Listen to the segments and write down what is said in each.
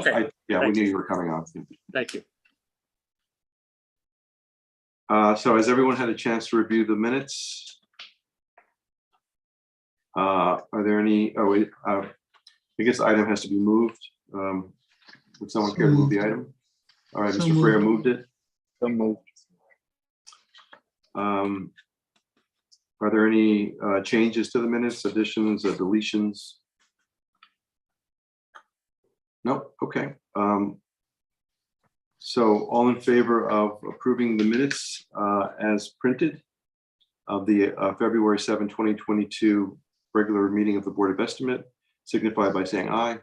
Okay. Yeah, we Thank knew you. you were coming on. Thank you. So has everyone had a chance to review the minutes? Are there any, I guess the item has to be moved. Would someone care to move the item? All right, So Mr. Freya moved. moved it. So moved. Are there any changes to the minutes, additions, or deletions? Nope, okay. So all in favor of approving the minutes as printed of the February 7, 2022 regular meeting of the Board of Estimate, signify by saying aye.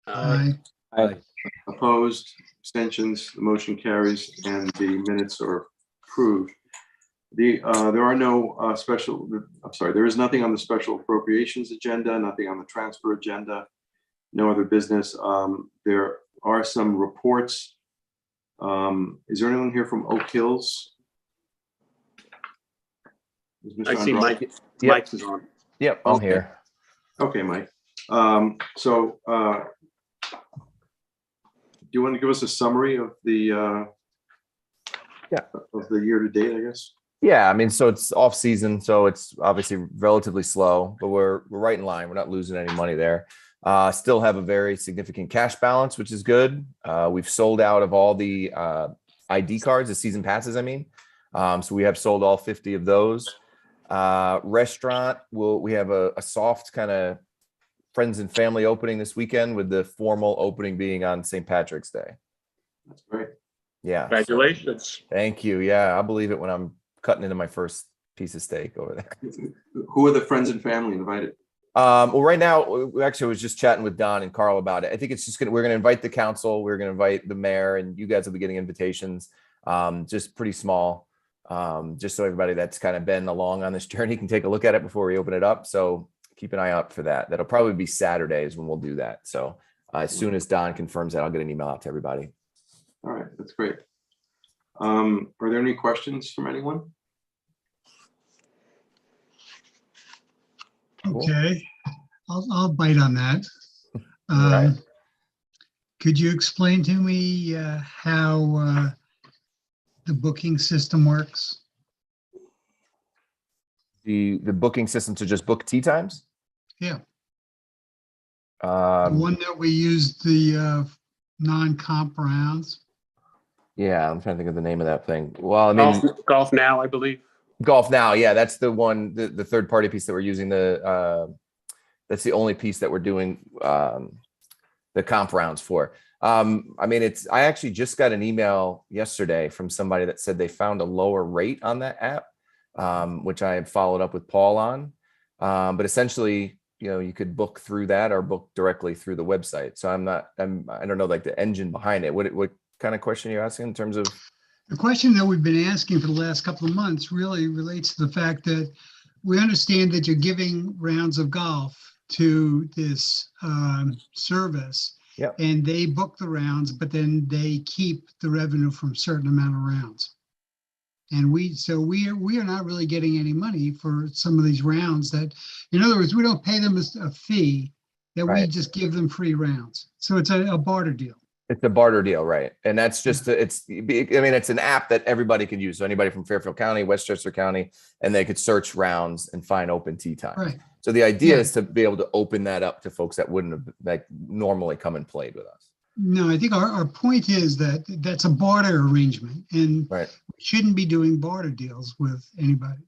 Aye. Aye. Opposed, abstentions, the motion carries and the minutes are approved. There are no there is nothing on the special appropriations agenda, nothing on the transfer agenda, no other business. There are some reports. Is there anyone here from Oak Hills? Is Mr. I see Andrade? Mike. Mike's is on. Yep, I'm here. Okay, Mike. Do you want to give us a summary of the of the year to date, I guess? Yeah, I mean, so it's off season, so it's obviously relatively slow, but we're right in line. We're not losing any money there. Still have a very significant cash balance, which is good. We've sold out of all the ID cards, the season passes, I mean. So we have sold all 50 of those. Restaurant, we have a soft kind of friends and family opening this weekend, with the formal opening being on St. Patrick's Day. That's great. Yeah. Congratulations. Thank you. Yeah, I believe it when I'm cutting into my first piece of steak over there. Who are the friends and family invited? Well, right now, we actually was just chatting with Don and Carl about it. I think it's just we're gonna invite the council, we're gonna invite the mayor, and you guys will be getting invitations. Just pretty small, just so everybody that's kind of been along on this journey can take a look at it before we open it up. So keep an eye out for that. That'll probably be Saturdays when we'll do that. So as soon as Don confirms that, I'll get an email out to everybody. All right, that's great. Are there any questions from anyone? Okay, I'll bite on that. Right. Could you explain to me how the booking system works? The booking system to just book tea times? Yeah, the one that we used, the non-comp rounds. Yeah, I'm trying to think of the name of that thing. Well, I mean, Golf Now, I believe. Golf Now, yeah, that's the one, the third party piece that we're using. That's the only piece that we're doing the comp rounds for. I mean, I actually just got an email yesterday from somebody that said they found a lower rate on that app, which I had followed up with Paul on. But essentially, you could book through that or book directly through the website. So I don't know, like the engine behind it. What kind of question are you asking in terms of? The question that we've been asking for the last couple of months really relates to the fact that we understand that you're giving rounds of golf to this service. Yep. And they book the rounds, but then they keep the revenue from a certain amount of rounds. And we are not really getting any money for some of these rounds that, in other words, we don't pay them a fee, that we Right. just give them free rounds. So it's a barter deal. It's a barter deal, right? And that's just, it's an app that everybody can use. So anybody from Fairfield County, Westchester County, and they could search rounds and find open tea times. Right. So the idea Yeah. is to be able to open that up to folks that wouldn't have like normally come and played with us. No, I think our point is that that's a barter arrangement, and Right. we shouldn't be doing barter deals with anybody.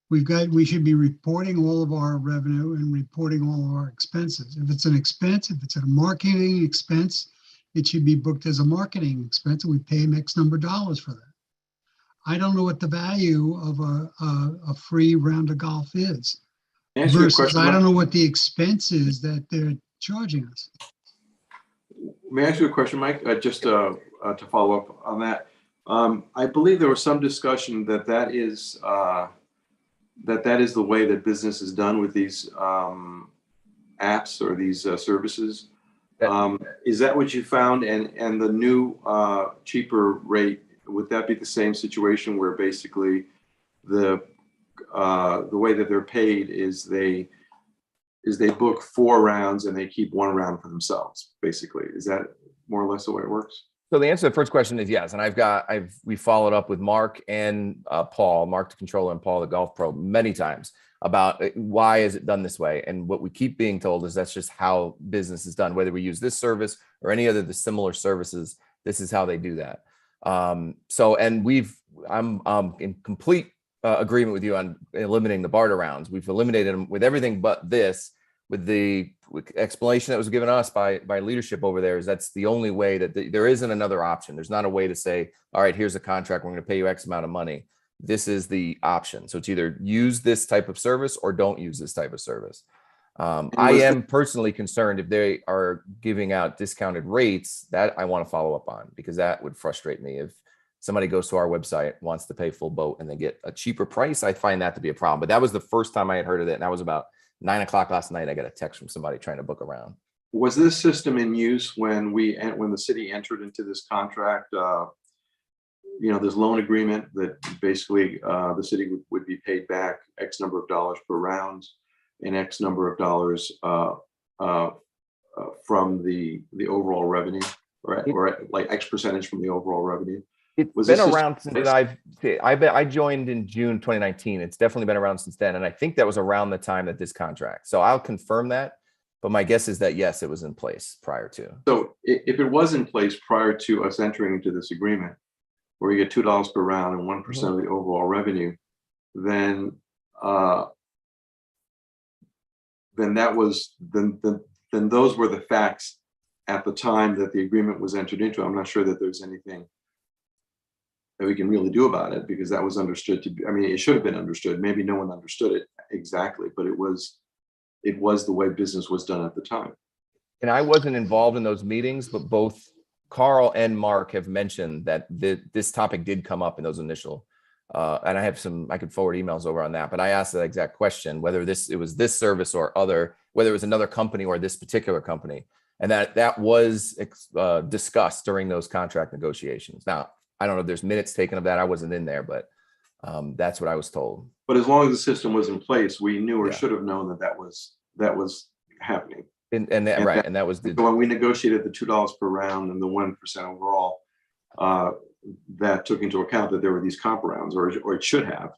We should be reporting all of our revenue and reporting all of our expenses. If it's an expense, if it's a marketing expense, it should be booked as a marketing expense, and we pay them X number of dollars for that. I don't know what the value of a free round of golf is. May I ask you a Versus, question, I Mike? don't know what the expense is that they're charging us. May I ask you a question, Mike? Just to follow up on that. I believe there was some discussion that is the way that business is done with these apps or these services. Is that what you found? And the new cheaper rate, would that be the same situation where basically the way that they're paid is they book 4 rounds and they keep 1 round for themselves, basically? Is that more or less the way it works? So the answer to the first question is yes. And we followed up with Mark and Paul, Mark the controller and Paul the golf pro, many times about why is it done this way. And what we keep being told is that's just how business is done, whether we use this service or any other the similar services, this is how they do that. I'm in complete agreement with you on eliminating the barter rounds. We've eliminated them with everything but this. With the explanation that was given us by leadership over there, is that's the only way that there isn't another option. There's not a way to say, all right, here's a contract, we're going to pay you X amount of money. This is the option. So it's either use this type of service or don't use this type of service. I am personally concerned if they are giving out discounted rates, that I want to follow up on, because that would frustrate me. If somebody goes to our website, wants to pay full boat and they get a cheaper price, I find that to be a problem. But that was the first time I had heard of it. And that was about 9 o'clock last night. I got a text from somebody trying to book around. Was this system in use when the city entered into this contract? This loan agreement that basically the city would be paid back X number of dollars per round and X number of dollars from the overall revenue, or like X percentage from the overall revenue. It's been around since I joined in June 2019. It's definitely been around since then. And I think that was around the time that this contract. So I'll confirm that. But my guess is that, yes, it was in place prior to. So if it was in place prior to us entering into this agreement, where you get $2 per round and 1% of the overall revenue, then those were the facts at the time that the agreement was entered into. I'm not sure that there's anything that we can really do about it, because that was understood to be, I mean, it should have been understood. Maybe no one understood it exactly, but it was the way business was done at the time. And I wasn't involved in those meetings, but both Carl and Mark have mentioned that this topic did come up in those initial, and I could forward emails over on that, but I asked that exact question, whether it was this service or other, whether it was another company or this particular company. And that was discussed during those contract negotiations. Now, I don't know if there's minutes taken of that. I wasn't in there, but that's what I was told. But as long as the system was in place, we knew or should have known that was happening. And that was when we negotiated the $2 per round and the 1% overall, that took into account that there were these comp rounds, or it should have,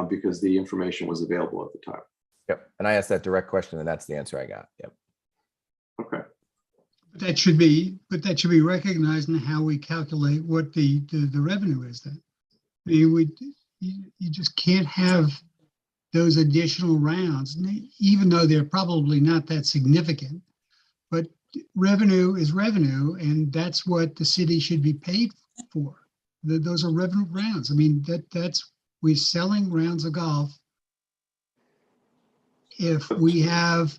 because the information was available at the time. Yep. And I asked that direct question, and that's the answer I got. Yep. Okay. But that should be recognized in how we calculate what the revenue is then. I mean, you just can't have those additional rounds, even though they're probably not that significant. But revenue is revenue, and that's what the city should be paid for. Those are revenue rounds. I mean, we're selling rounds of golf. If we have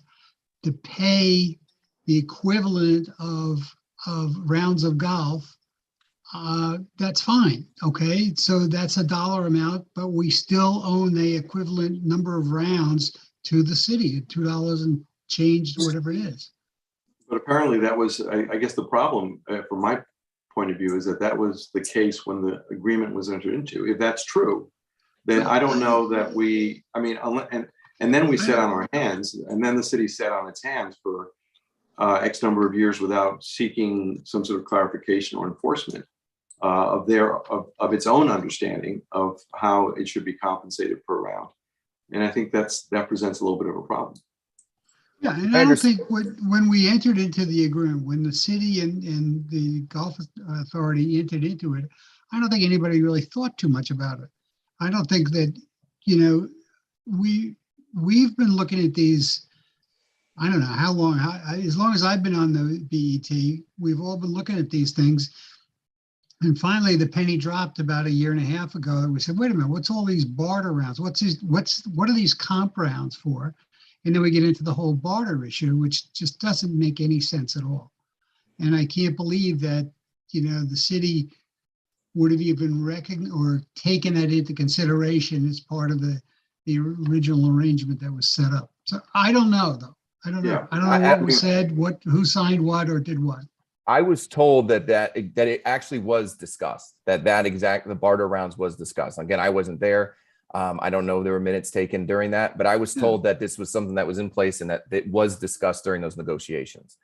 to pay the equivalent of rounds of golf, that's fine. Okay, so that's a dollar amount, but we still own the equivalent number of rounds to the city at $2 and change, whatever it is. But apparently that was, I guess the problem from my point of view is that was the case when the agreement was entered into. If that's true, then I don't know that and then we sat on our hands, and then the city sat on its hands for X number of years without seeking some sort of clarification or enforcement of its own understanding of how it should be compensated per round. And I think that presents a little bit of a problem. Yeah, and I don't think when we entered into the agreement, when the city and the golf authority entered into it, I don't think anybody really thought too much about it. I don't think that, we've been looking at these, I don't know how long, as long as I've been on the BET, we've all been looking at these things. And finally, the penny dropped about a year and a half ago. We said, wait a minute, what's all these barter rounds? What are these comp rounds for? And then we get into the whole barter issue, which just doesn't make any sense at all. And I can't believe that, the city would have even recognized or taken that into consideration as part of the original arrangement that was set up. So I don't know, though. I don't know. Yeah. I don't know what was said, who signed what or did what. I was told that it actually was discussed, the barter rounds was discussed. Again, I wasn't there. I don't know if there were minutes taken during that, but I was told that this was something that was in place and that it was discussed during those negotiations.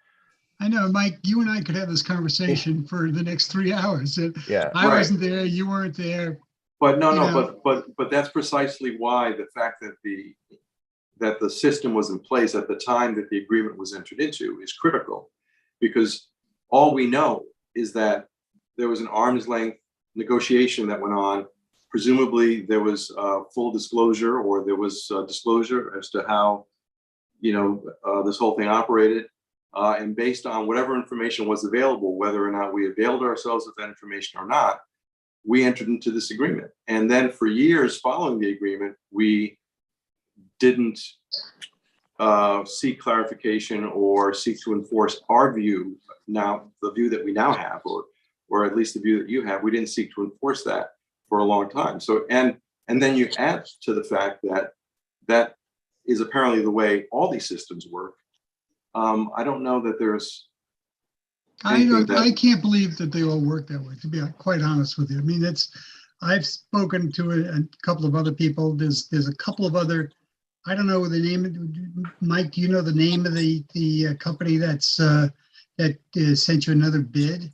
I know, Mike, you and I could have this conversation for the next 3 hours. Yeah. I Right. wasn't there, you weren't there. But no, You no, know. but that's precisely why the fact that the system was in place at the time that the agreement was entered into is critical, because all we know is that there was an arm's length negotiation that went on. Presumably, there was full disclosure, or there was disclosure as to how this whole thing operated. And based on whatever information was available, whether or not we availed ourselves of that information or not, we entered into this agreement. And then for years following the agreement, we didn't seek clarification or seek to enforce our view. Now, the view that we now have, or at least the view that you have, we didn't seek to enforce that for a long time. So, and then you add to the fact that that is apparently the way all these systems work. I don't know that there's I can't believe that they all work that way, to be quite honest with you. I mean, I've spoken to a couple of other people. There's a couple of other, I don't know the name. Mike, do you know the name of the company that sent you another bid?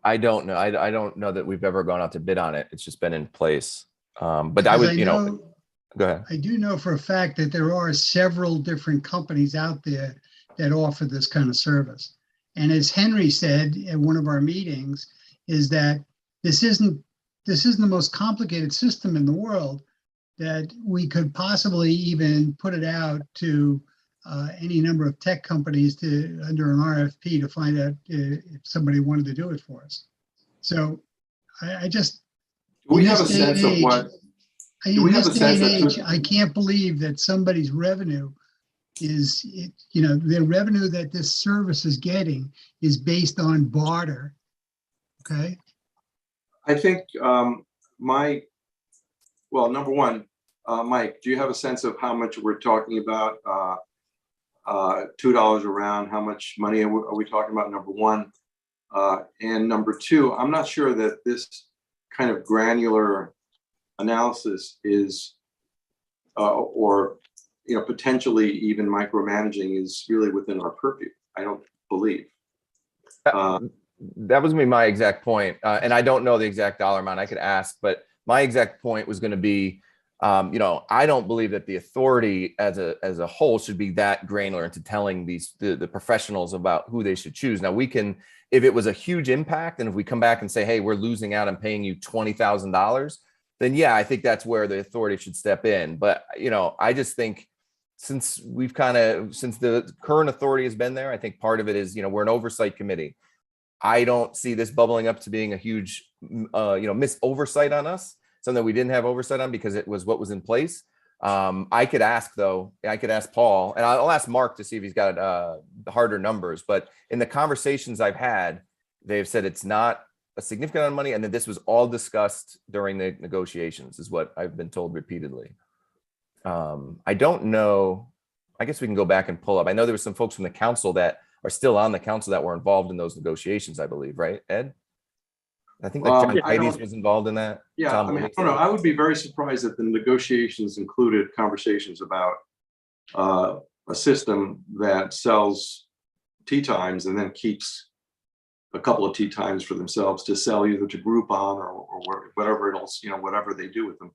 I don't know. I don't know that we've ever gone out to bid on it. It's just been in place. But I would, go ahead. I do know for a fact that there are several different companies out there that offer this kind of service. And as Henry said at one of our meetings, is that this isn't the most complicated system in the world, that we could possibly even put it out to any number of tech companies under an RFP to find out if somebody wanted to do it for us. So I just, do we have a sense of what? In this day and age, I can't believe that somebody's revenue is, their revenue that this service is getting is based on barter. Okay. I think number one, Mike, do you have a sense of how much we're talking about? $2 around, how much money are we talking about? Number one. And number two, I'm not sure that this kind of granular analysis is, or potentially even micromanaging is really within our purview. I don't believe. That was gonna be my exact point, and I don't know the exact dollar amount. I could ask, but my exact point was going to be, I don't believe that the authority as a whole should be that granular into telling the professionals about who they should choose. Now, we can, if it was a huge impact, and if we come back and say, hey, we're losing out on paying you $20,000, then yeah, I think that's where the authority should step in. But I just think since the current authority has been there, I think part of it is, we're an oversight committee. I don't see this bubbling up to being a huge, miss oversight on us, something we didn't have oversight on because it was what was in place. I could ask Paul, and I'll ask Mark to see if he's got the harder numbers. But in the conversations I've had, they've said it's not a significant amount of money, and that this was all discussed during the negotiations, is what I've been told repeatedly. I don't know. I guess we can go back and pull up. I know there were some folks from the council that are still on the council that were involved in those negotiations, I believe, right, Ed? I think John Tides was involved in that. Yeah, I don't know. I would be very surprised if the negotiations included conversations about a system that sells tee times and then keeps a couple of tee times for themselves to sell either to Groupon or whatever else, whatever they do with them.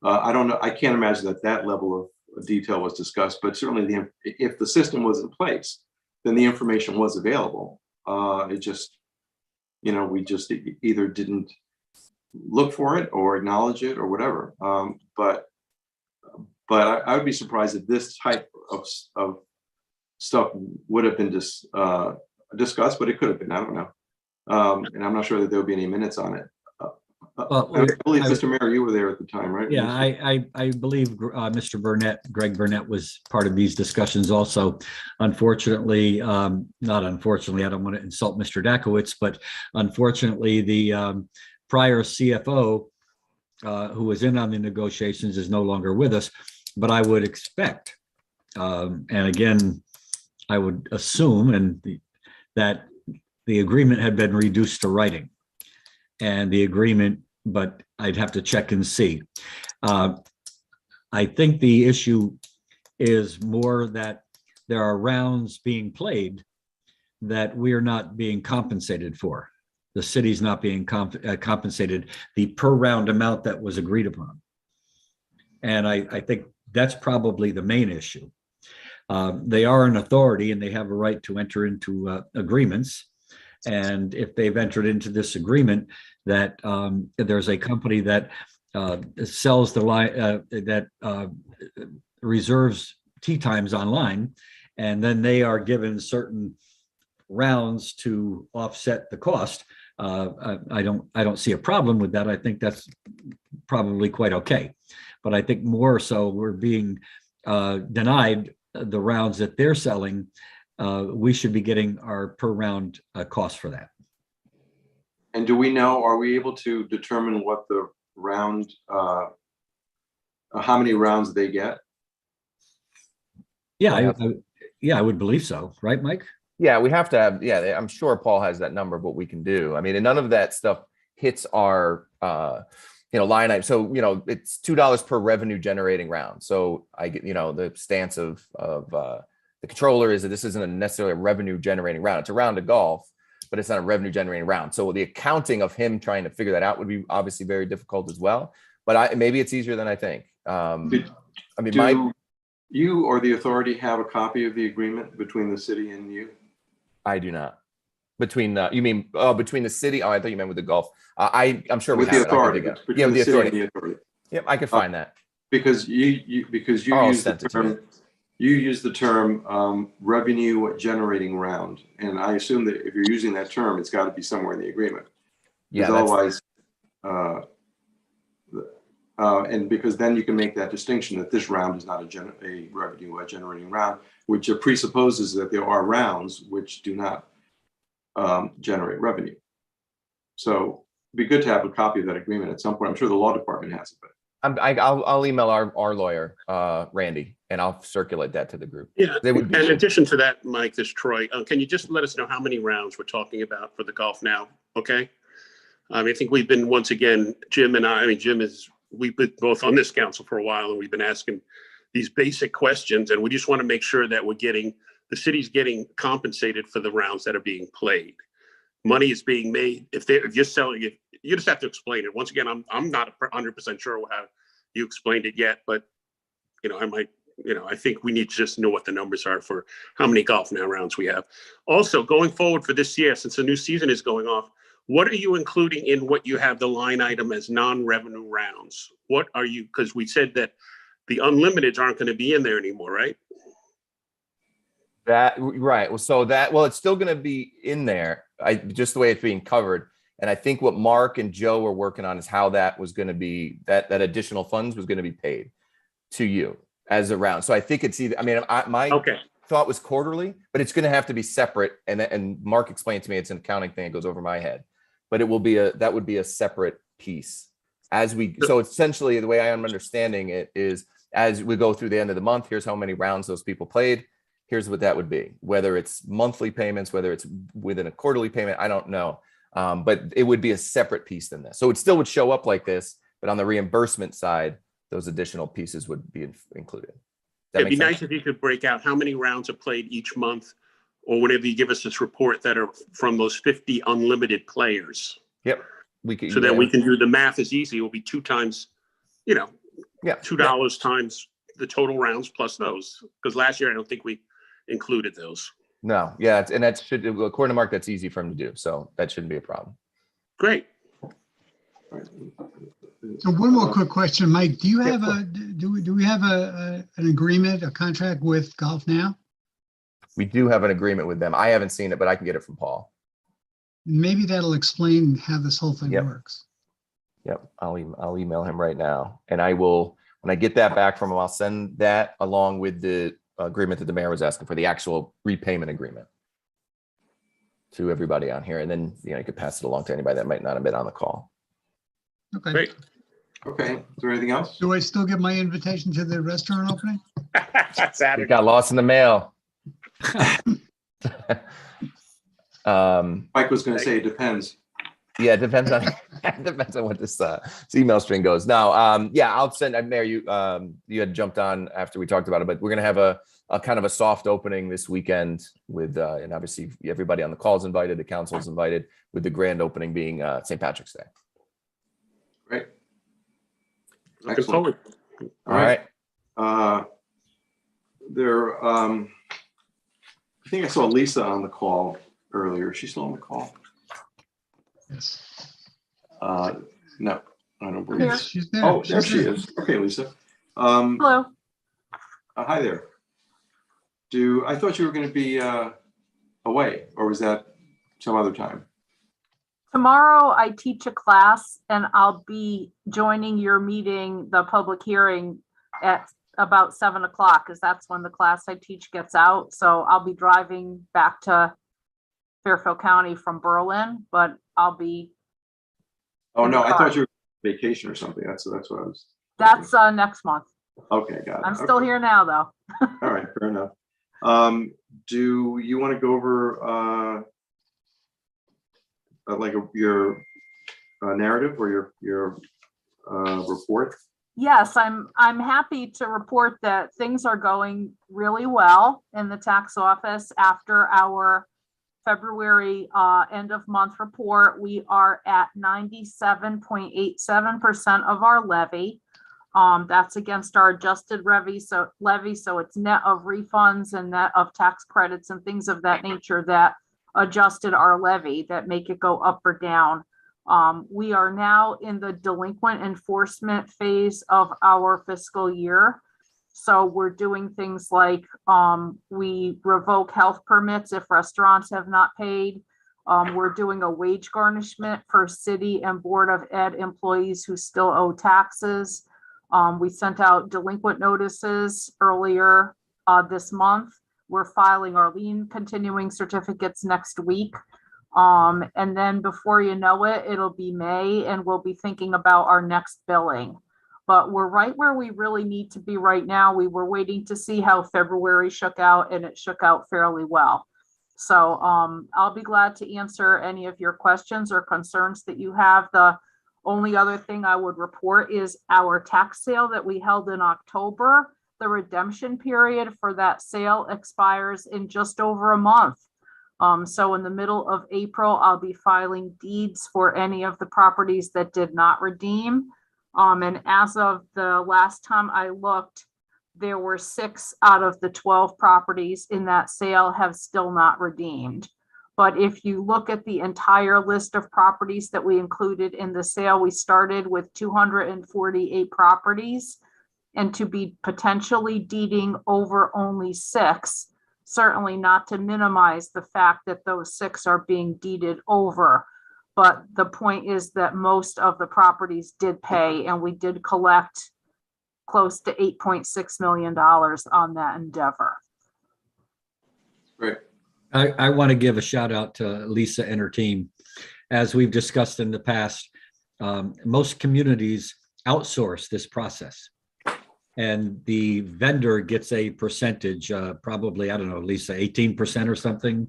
I don't know. I can't imagine that level of detail was discussed, but certainly if the system was in place, then the information was available. It just, we just either didn't look for it or acknowledge it or whatever. But I would be surprised if this type of stuff would have been discussed, but it could have been. I don't know. And I'm not sure that there would be any minutes on it. Well, I believe, Mr. Mayor, you were there at the time, right? Yeah, I believe Mr. Greg Burnett was part of these discussions also. Unfortunately, not unfortunately, I don't want to insult Mr. Dakowitz, but unfortunately, the prior CFO who was in on the negotiations is no longer with us. But I would expect, and again, I would assume that the agreement had been reduced to writing. And the agreement, but I'd have to check and see. I think the issue is more that there are rounds being played that we are not being compensated for. The city's not being compensated the per round amount that was agreed upon. And I think that's probably the main issue. They are an authority and they have a right to enter into agreements. And if they've entered into this agreement that there's a company that sells the line that reserves tee times online, and then they are given certain rounds to offset the cost. I don't see a problem with that. I think that's probably quite okay. But I think more so we're being denied the rounds that they're selling. We should be getting our per round cost for that. And do we know, are we able to determine what the round, how many rounds they get? Yeah, I would believe so. Right, Mike? Yeah, we have to have, yeah, I'm sure Paul has that number of what we can do. I mean, and none of that stuff hits our, line item. So, it's $2 per revenue generating round. So I get, the stance of the controller is that this isn't necessarily a revenue generating round. It's a round of golf, but it's not a revenue generating round. So the accounting of him trying to figure that out would be obviously very difficult as well. But maybe it's easier than I think. Do you or the authority have a copy of the agreement between the city and you? I do not. Between you mean between the city? Oh, I thought you meant with the golf. I'm sure with we have the authority. Yeah, with the authority. And the authority. Yep, I could find that. Because you use the term. You use the term revenue generating round, and I assume that if you're using that term, it's got to be somewhere in the agreement. Yeah, otherwise, and because then you can make that distinction that this round is not a revenue generating round, which presupposes that there are rounds which do not generate revenue. So it'd be good to have a copy of that agreement at some point. I'm sure the law department has it, but I'll email our lawyer, Randy, and I'll circulate that to the group. Yeah. In addition to that, Mike, this Troy, can you just let us know how many rounds we're talking about for the golf now? Okay. I think we've been, once again, Jim and I mean, we've been both on this council for a while, and we've been asking these basic questions, and we just want to make sure that the city's getting compensated for the rounds that are being played. Money is being made. If you're selling it, you just have to explain it. Once again, I'm not 100% sure how you explained it yet, but I think we need to just know what the numbers are for how many golf now rounds we have. Also, going forward for this year, since the new season is going off, what are you including in what you have the line item as non-revenue rounds? What are you, because we said that the unlimiteds aren't going to be in there anymore, right? That right. Well, it's still going to be in there. Just the way it's being covered. And I think what Mark and Joe were working on is how that was going to be, that additional funds was going to be paid to you as a round. So I think it's either, my thought was quarterly, but it's going to have to be separate. And Mark explained to me it's an accounting thing. It goes over my head, but it will be that would be a separate piece so essentially the way I am understanding it is as we go through the end of the month, here's how many rounds those people played. Here's what that would be, whether it's monthly payments, whether it's within a quarterly payment, I don't know. But it would be a separate piece than this. So it still would show up like this, but on the reimbursement side, those additional pieces would be included. It'd be nice if you could break out how many rounds are played each month, or whenever you give us this report that are from those 50 unlimited players. Yep. We can, so that we can do the math is easy. It will be 2 times, $2 times the total rounds plus those. Because last year, I don't think we included those. No. Yeah. And that should, according to Mark, that's easy for him to do. So that shouldn't be a problem. Great. So one more quick question, Mike. Do you have do we have an agreement, a contract with Golf Now? We do have an agreement with them. I haven't seen it, but I can get it from Paul. Maybe that'll explain how this whole thing works. Yep. I'll email him right now. And I will, when I get that back from him, I'll send that along with the agreement that the mayor was asking for, the actual repayment agreement, to everybody on here. And then, you could pass it along to anybody that might not have been on the call. Okay. Great. Okay. Is there anything else? Do I still get my invitation to the restaurant opening? It got lost in the mail. Mike was going to say it depends. Yeah, it depends on what this email string goes. Now, I'll send. Mayor, you had jumped on after we talked about it, but we're going to have a kind of a soft opening this weekend with, and obviously everybody on the call is invited, the council is invited, with the grand opening being St. Patrick's Day. Great. Looking Excellent. forward. All right. I think I saw Lisa on the call earlier. Is she still on the call? Yes. No, I don't believe. Here. Yes, she's there. Oh, there She's she there. is. Okay, Lisa. Hello. Hi there. I thought you were going to be away, or was that some other time? Tomorrow I teach a class and I'll be joining your meeting, the public hearing at about 7 o'clock, because that's when the class I teach gets out. So I'll be driving back to Fairfield County from Berlin, but I'll be, Oh, no, I thought you were on vacation or something. That's what I was. that's next month. Okay, got it. I'm still Okay. here now, though. All right, fair enough. Do you want to go over your narrative or your report? Yes, I'm happy to report that things are going really well in the tax office after our February end of month report. We are at 97.87% of our levy. That's against our adjusted levy, so it's net of refunds and net of tax credits and things of that nature that adjusted our levy that make it go up or down. We are now in the delinquent enforcement phase of our fiscal year. So we're doing things like we revoke health permits if restaurants have not paid. We're doing a wage garnishment for city and Board of Ed employees who still owe taxes. We sent out delinquent notices earlier this month. We're filing our lien continuing certificates next week. And then before you know it, it'll be May and we'll be thinking about our next billing. But we're right where we really need to be right now. We were waiting to see how February shook out and it shook out fairly well. So I'll be glad to answer any of your questions or concerns that you have. The only other thing I would report is our tax sale that we held in October. The redemption period for that sale expires in just over a month. So in the middle of April, I'll be filing deeds for any of the properties that did not redeem. And as of the last time I looked, there were 6 out of the 12 properties in that sale have still not redeemed. But if you look at the entire list of properties that we included in the sale, we started with 248 properties. And to be potentially deeding over only 6, certainly not to minimize the fact that those 6 are being deeded over. But the point is that most of the properties did pay and we did collect close to $8.6 million on that endeavor. Great. I want to give a shout out to Lisa and her team. As we've discussed in the past, most communities outsource this process. And the vendor gets a percentage, probably, I don't know, Lisa, 18% or something.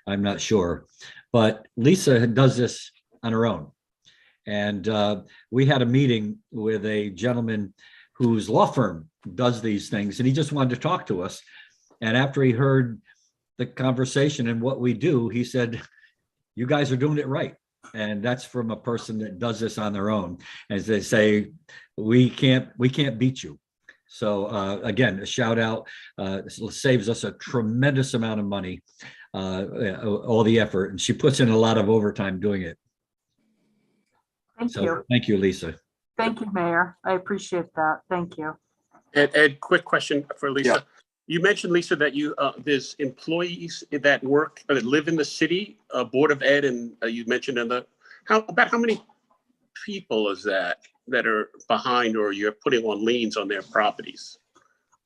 I'm not sure. But Lisa does this on her own. And we had a meeting with a gentleman whose law firm does these things, and he just wanted to talk to us. And after he heard the conversation and what we do, he said, you guys are doing it right. And that's from a person that does this on their own. As they say, we can't beat you. So again, a shout out, saves us a tremendous amount of money, all the effort, and she puts in a lot of overtime doing it. Thank you. Thank you, Lisa. Thank you, Mayor. I appreciate that. Thank you. Ed, quick question for Lisa. Yeah. You mentioned, Lisa, that there's employees that work or that live in the city, Board of Ed, and you mentioned about how many people is that are behind or you're putting on liens on their properties?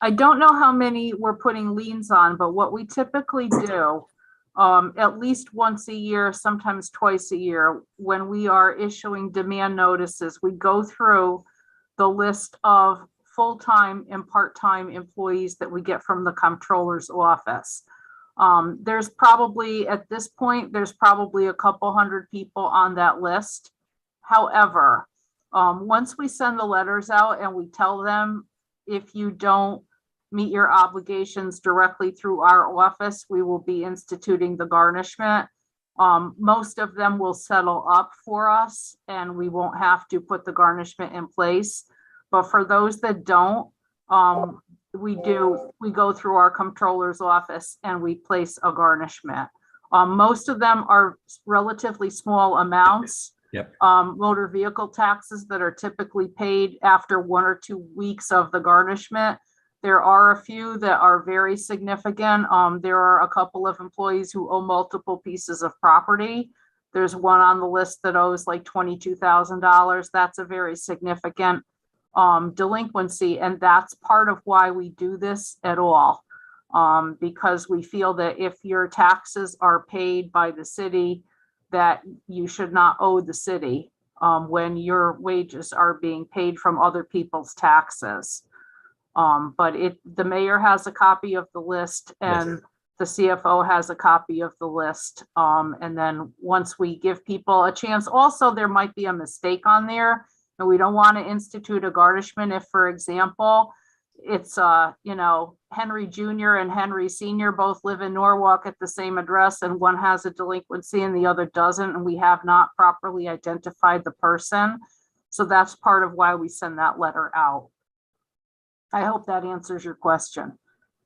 I don't know how many we're putting liens on, but what we typically do, at least once a year, sometimes twice a year, when we are issuing demand notices, we go through the list of full-time and part-time employees that we get from the comptroller's office. There's probably, at this point, there's probably a couple hundred people on that list. However, once we send the letters out and we tell them, if you don't meet your obligations directly through our office, we will be instituting the garnishment. Most of them will settle up for us and we won't have to put the garnishment in place. But for those that don't, we go through our comptroller's office and we place a garnishment. Most of them are relatively small amounts. Yep. Motor vehicle taxes that are typically paid after 1 or 2 weeks of the garnishment. There are a few that are very significant. There are a couple of employees who owe multiple pieces of property. There's one on the list that owes like $22,000. That's a very significant delinquency. And that's part of why we do this at all. Because we feel that if your taxes are paid by the city, that you should not owe the city when your wages are being paid from other people's taxes. But the mayor has a copy of the list and the CFO has a copy of the list. And then once we give people a chance, also there might be a mistake on there and we don't want to institute a garnishment if, for example, it's Henry Jr. and Henry Sr. both live in Norwalk at the same address and one has a delinquency and the other doesn't, and we have not properly identified the person. So that's part of why we send that letter out. I hope that answers your question.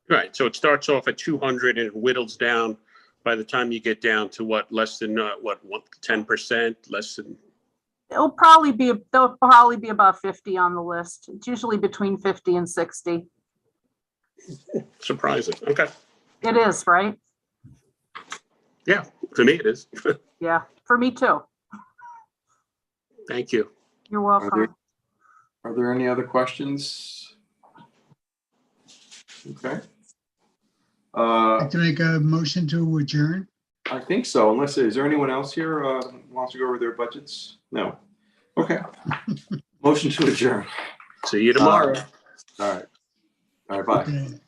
Right. So it starts off at 200 and it whittles down by the time you get down to what, less than 10%, less than. There'll probably be about 50 on the list. It's usually between 50 and 60. Surprising. Okay. It is, right? Yeah, for me it is. Yeah, for me too. Thank you. You're welcome. Are there any other questions? Okay. I'd like to make a motion to adjourn. I think so, unless, is there anyone else here who wants to go over their budgets? No. Okay. Motion to adjourn. See you tomorrow. All right. All right, bye. Okay.